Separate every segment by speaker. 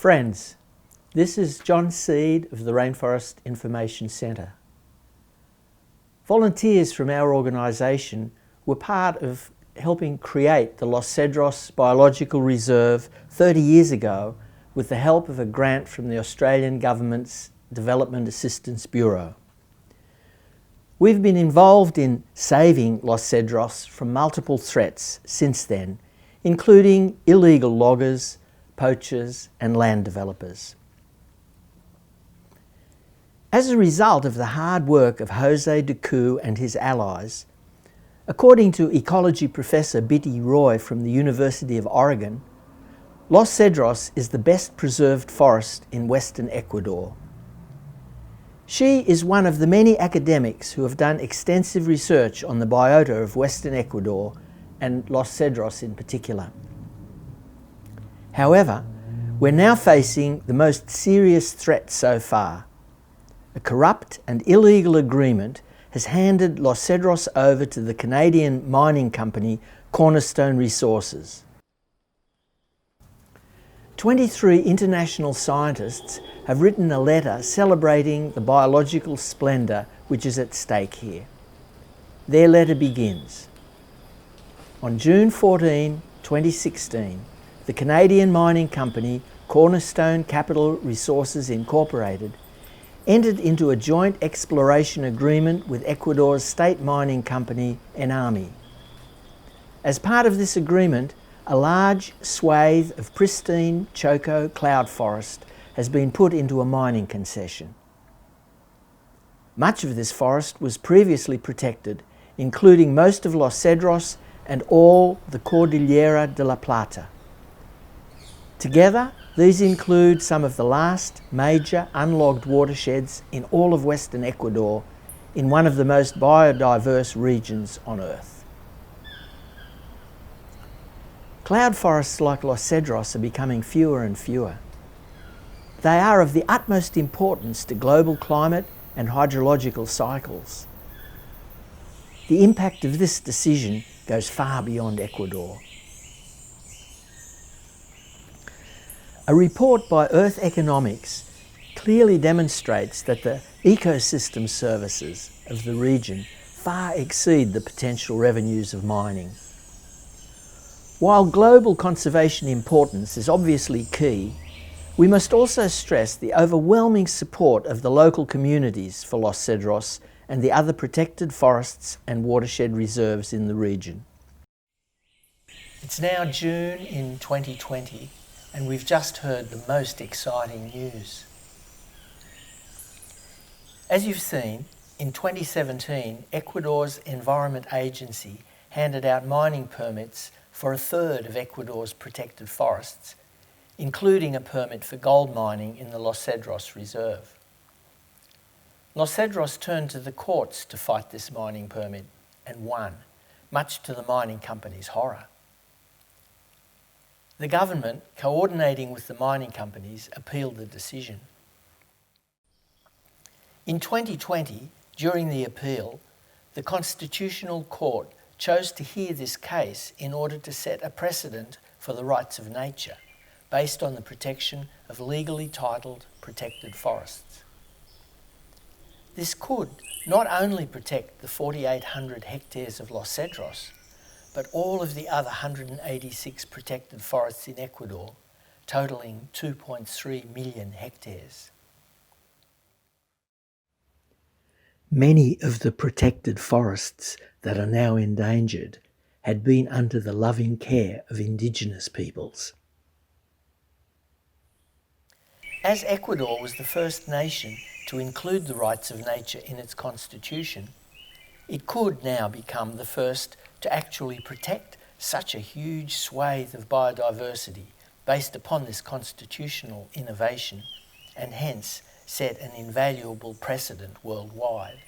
Speaker 1: Friends, this is John Seed of the Rainforest Information Centre. Volunteers from our organisation were part of helping create the Los Cedros Biological Reserve 30 years ago with the help of a grant from the Australian Government's Development Assistance Bureau. We've been involved in saving Los Cedros from multiple threats since then, including illegal loggers, poachers and land developers. As a result of the hard work of Jose Decoux and his allies, according to ecology professor Bitty Roy from the University of Oregon, Los Cedros is the best preserved forest in Western Ecuador. She is one of the many academics who have done extensive research on the biota of Western Ecuador and Los Cedros in particular. However, we're now facing the most serious threat so far. A corrupt and illegal agreement has handed Los Cedros over to the Canadian mining company Cornerstone Resources. 23 international scientists have written a letter celebrating the biological splendour which is at stake here. Their letter begins. On June 14, 2016, the Canadian mining company Cornerstone Capital Resources Incorporated entered into a joint exploration agreement with Ecuador's state mining company ENAMI. As part of this agreement, a large swathe of pristine choco cloud forest has been put into a mining concession. Much of this forest was previously protected, including most of Los Cedros and all the Cordillera de la Plata. Together, these include some of the last major unlogged watersheds in all of Western Ecuador, in one of the most biodiverse regions on Earth. Cloud forests like Los Cedros are becoming fewer and fewer. They are of the utmost importance to global climate and hydrological cycles. The impact of this decision goes far beyond Ecuador. A report by Earth Economics clearly demonstrates that the ecosystem services of the region far exceed the potential revenues of mining. While global conservation importance is obviously key, we must also stress the overwhelming support of the local communities for Los Cedros and the other protected forests and watershed reserves in the region. It's now June in 2020. And we've just heard the most exciting news. As you've seen, in 2017, Ecuador's Environment Agency handed out mining permits for a third of Ecuador's protected forests, including a permit for gold mining in the Los Cedros Reserve. Los Cedros turned to the courts to fight this mining permit and won, much to the mining company's horror. The government, coordinating with the mining companies, appealed the decision. In 2020, during the appeal, the Constitutional Court chose to hear this case in order to set a precedent for the rights of nature, based on the protection of legally titled protected forests. This could not only protect the 4,800 hectares of Los Cedros, but all of the other 186 protected forests in Ecuador, totalling 2.3 million hectares. Many of the protected forests that are now endangered had been under the loving care of indigenous peoples. As Ecuador was the first nation to include the rights of nature in its constitution, it could now become the first to actually protect such a huge swathe of biodiversity based upon this constitutional innovation, and hence set an invaluable precedent worldwide.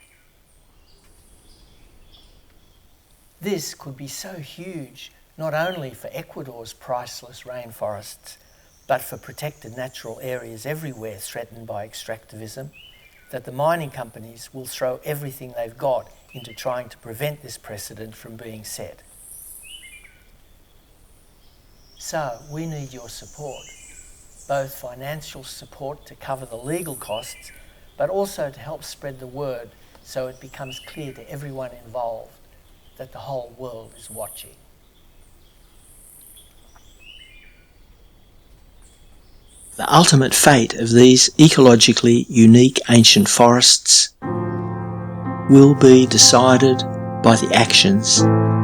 Speaker 1: This could be so huge not only for Ecuador's priceless rainforests, but for protected natural areas everywhere threatened by extractivism, that the mining companies will throw everything they've got into trying to prevent this precedent from being set. So we need your support. both financial support to cover the legal costs, but also to help spread the word so it becomes clear to everyone involved that the whole world is watching. The ultimate fate of these ecologically unique ancient forests will be decided by the actions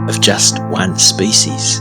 Speaker 1: of just one species.